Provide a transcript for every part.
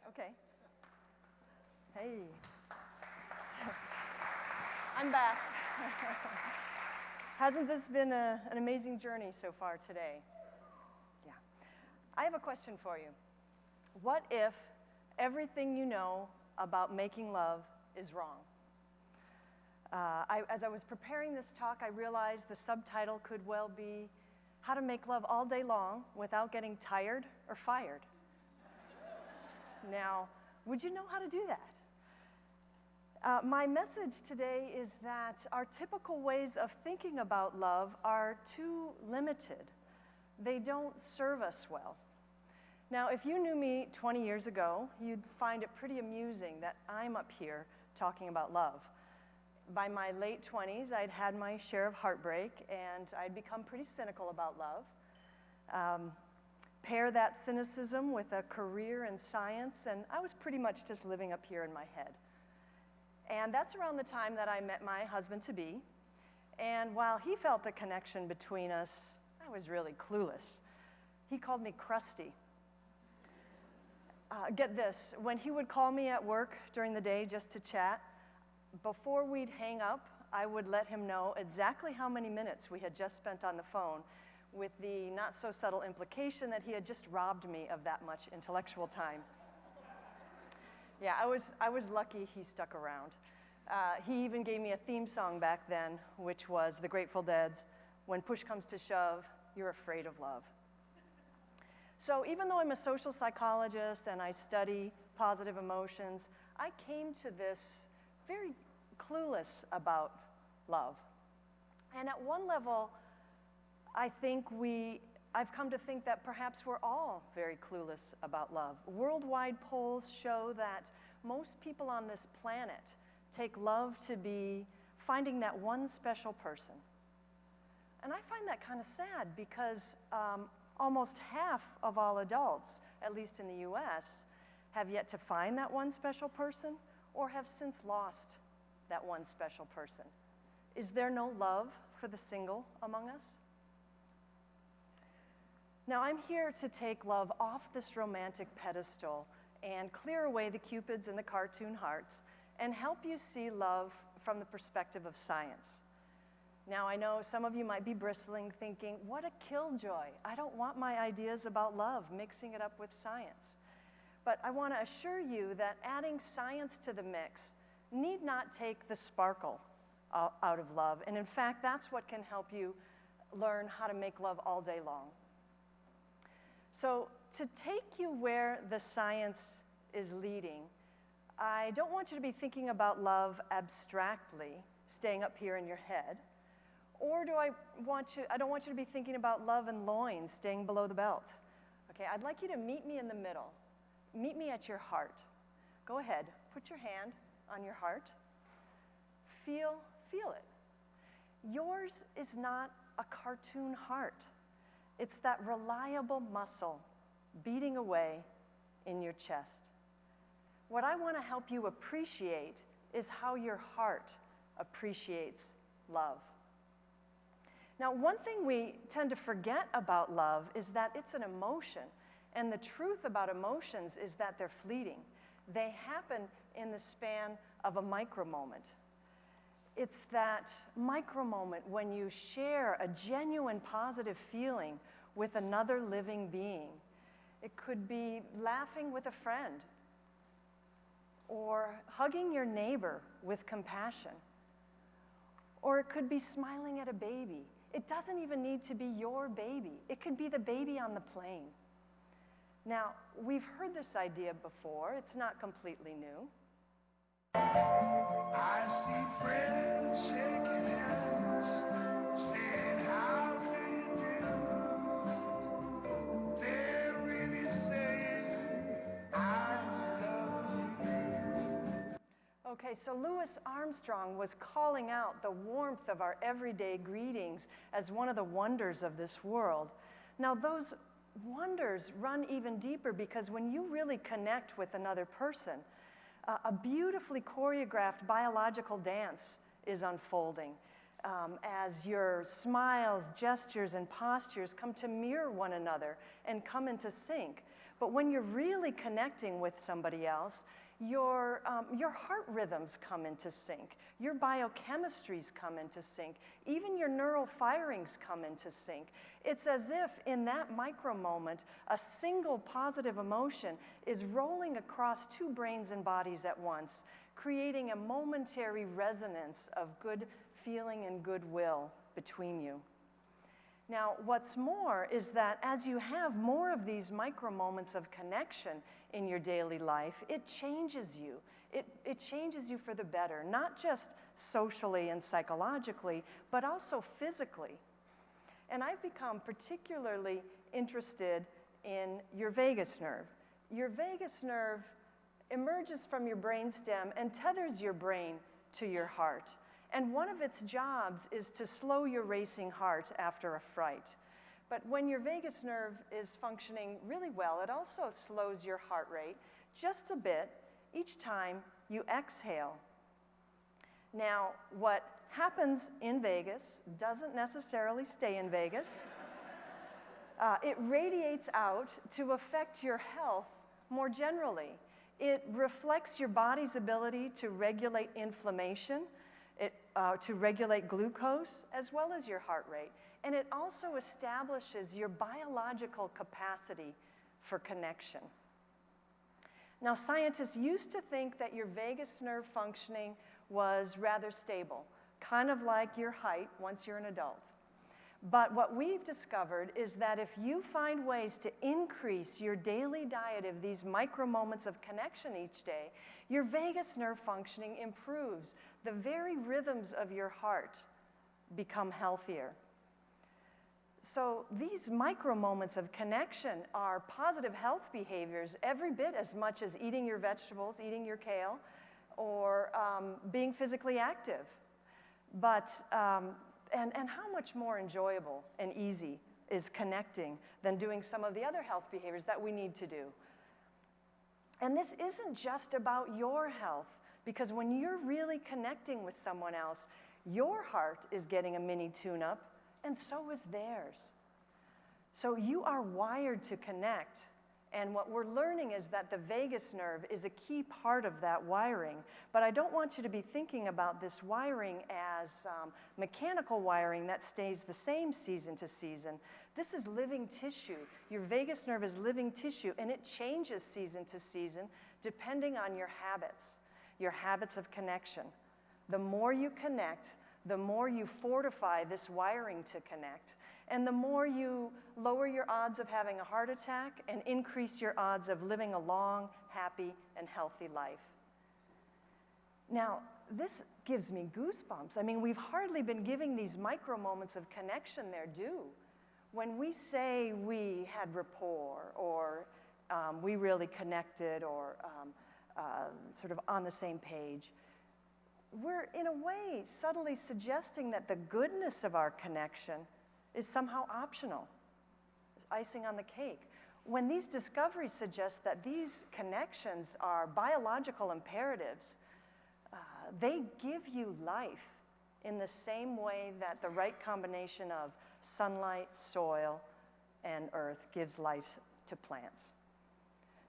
Okay. Hey. I'm back. Hasn't this been an amazing journey so far today? Yeah. I have a question for you. What if everything you know about making love is wrong? As I was preparing this talk, I realized the subtitle could well be How to Make Love All Day Long Without Getting Tired or Fired. Now, would you know how to do that? My message today is that our typical ways of thinking about love are too limited. They don't serve us well. Now, if you knew me 20 years ago, you'd find it pretty amusing that I'm up here talking about love. By my late 20s, I'd had my share of heartbreak, and I'd become pretty cynical about love. Pair that cynicism with a career in science, and I was pretty much just living up here in my head. And that's around the time that I met my husband-to-be, and while he felt the connection between us, I was really clueless. He called me crusty. Get this, when he would call me at work during the day just to chat, before we'd hang up, I would let him know exactly how many minutes we had just spent on the phone, with the not-so-subtle implication that he had just robbed me of that much intellectual time. Yeah, I was lucky he stuck around. He even gave me a theme song back then, which was the Grateful Dead's, When Push Comes to Shove, You're Afraid of Love. So even though I'm a social psychologist and I study positive emotions, I came to this very clueless about love. And at one level, I've come to think that perhaps we're all very clueless about love. Worldwide polls show that most people on this planet take love to be finding that one special person. And I find that kind of sad because almost half of all adults, at least in the US, have yet to find that one special person or have since lost that one special person. Is there no love for the single among us? Now, I'm here to take love off this romantic pedestal and clear away the cupids and the cartoon hearts and help you see love from the perspective of science. Now, I know some of you might be bristling, thinking, what a killjoy. I don't want my ideas about love mixing it up with science. But I want to assure you that adding science to the mix need not take the sparkle out of love. And in fact, that's what can help you learn how to make love all day long. So to take you where the science is leading, I don't want you to be thinking about love abstractly, staying up here in your head, or I don't want you to be thinking about love and loins, staying below the belt. Okay, I'd like you to meet me in the middle. Meet me at your heart. Go ahead, put your hand on your heart. Feel it. Yours is not a cartoon heart. It's that reliable muscle beating away in your chest. What I want to help you appreciate is how your heart appreciates love. Now, one thing we tend to forget about love is that it's an emotion. And the truth about emotions is that they're fleeting. They happen in the span of a micro moment. It's that micro moment when you share a genuine positive feeling with another living being. It could be laughing with a friend, or hugging your neighbor with compassion, or it could be smiling at a baby. It doesn't even need to be your baby. It could be the baby on the plane. Now, we've heard this idea before. It's not completely new. I see friends shaking hands, saying, how do you do? They're really saying, I love you. Okay, so Louis Armstrong was calling out the warmth of our everyday greetings as one of the wonders of this world. Now, those wonders run even deeper because when you really connect with another person, a beautifully choreographed biological dance is unfolding as your smiles, gestures, and postures come to mirror one another and come into sync. But when you're really connecting with somebody else, your heart rhythms come into sync, your biochemistries come into sync, even your neural firings come into sync. It's as if in that micro moment, a single positive emotion is rolling across two brains and bodies at once, creating a momentary resonance of good feeling and goodwill between you. Now, what's more is that as you have more of these micro moments of connection in your daily life, it changes you. It changes you for the better, not just socially and psychologically, but also physically. And I've become particularly interested in your vagus nerve. Your vagus nerve emerges from your brainstem and tethers your brain to your heart. And one of its jobs is to slow your racing heart after a fright. But when your vagus nerve is functioning really well, it also slows your heart rate just a bit each time you exhale. Now, what happens in Vegas doesn't necessarily stay in Vegas. It radiates out to affect your health more generally. It reflects your body's ability to regulate inflammation, to regulate glucose, as well as your heart rate. And it also establishes your biological capacity for connection. Now, scientists used to think that your vagus nerve functioning was rather stable, kind of like your height once you're an adult. But what we've discovered is that if you find ways to increase your daily diet of these micro moments of connection each day, your vagus nerve functioning improves. The very rhythms of your heart become healthier. So these micro moments of connection are positive health behaviors every bit as much as eating your vegetables, eating your kale, or being physically active. But and how much more enjoyable and easy is connecting than doing some of the other health behaviors that we need to do. And this isn't just about your health, because when you're really connecting with someone else, your heart is getting a mini tune-up, and so is theirs. So you are wired to connect. And what we're learning is that the vagus nerve is a key part of that wiring. But I don't want you to be thinking about this wiring as mechanical wiring that stays the same season to season. This is living tissue. Your vagus nerve is living tissue, and it changes season to season depending on your habits of connection. The more you connect, the more you fortify this wiring to connect. And the more you lower your odds of having a heart attack and increase your odds of living a long, happy, and healthy life. Now, this gives me goosebumps. I mean, we've hardly been giving these micro moments of connection their due. When we say we had rapport, or we really connected, or sort of on the same page, we're in a way subtly suggesting that the goodness of our connection is somehow optional. It's icing on the cake. When these discoveries suggest that these connections are biological imperatives, they give you life in the same way that the right combination of sunlight, soil, and earth gives life to plants.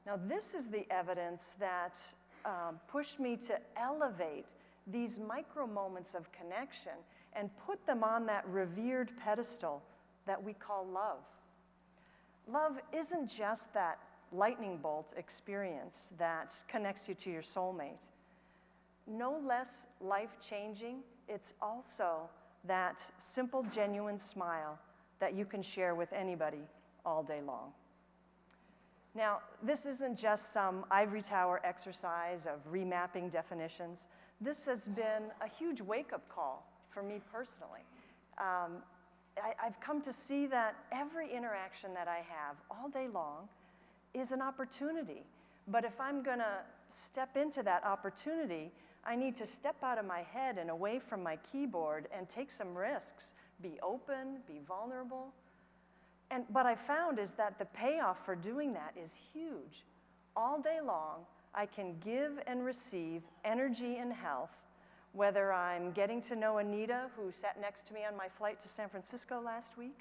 Now, this is the evidence that pushed me to elevate these micro moments of connection and put them on that revered pedestal that we call love. Love isn't just that lightning bolt experience that connects you to your soulmate. No less life-changing, it's also that simple, genuine smile that you can share with anybody all day long. Now, this isn't just some ivory tower exercise of remapping definitions. This has been a huge wake-up call for me personally. I've come to see that every interaction that I have all day long is an opportunity. But if I'm going to step into that opportunity, I need to step out of my head and away from my keyboard and take some risks, be open, be vulnerable. And what I found is that the payoff for doing that is huge. All day long, I can give and receive energy and health, whether I'm getting to know Anita, who sat next to me on my flight to San Francisco last week,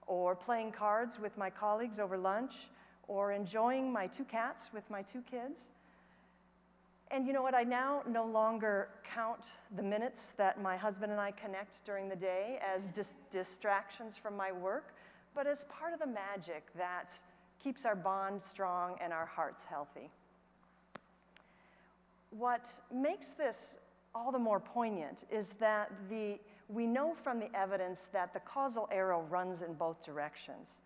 or playing cards with my colleagues over lunch, or enjoying my 2 cats with my 2 kids. And you know what? I now no longer count the minutes that my husband and I connect during the day as distractions from my work, but as part of the magic that keeps our bond strong and our hearts healthy. What makes this all the more poignant is that we know from the evidence that the causal arrow runs in both directions,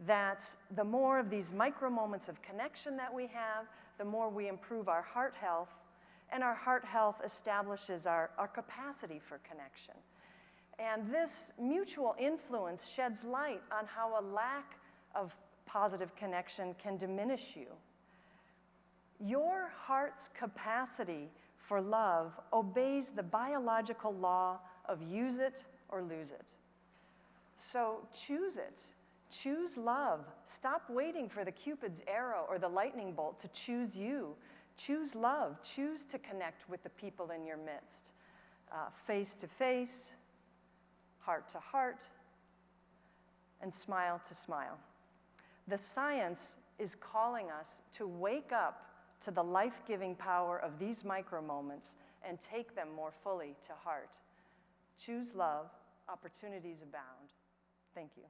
that the more of these micro moments of connection that we have, the more we improve our heart health, and our heart health establishes our capacity for connection. And this mutual influence sheds light on how a lack of positive connection can diminish you. Your heart's capacity for love obeys the biological law of use it or lose it. So choose it. Choose love. Stop waiting for the Cupid's arrow or the lightning bolt to choose you. Choose love. Choose to connect with the people in your midst. Face to face, heart to heart, and smile to smile. The science is calling us to wake up to the life-giving power of these micro moments and take them more fully to heart. Choose love. Opportunities abound. Thank you.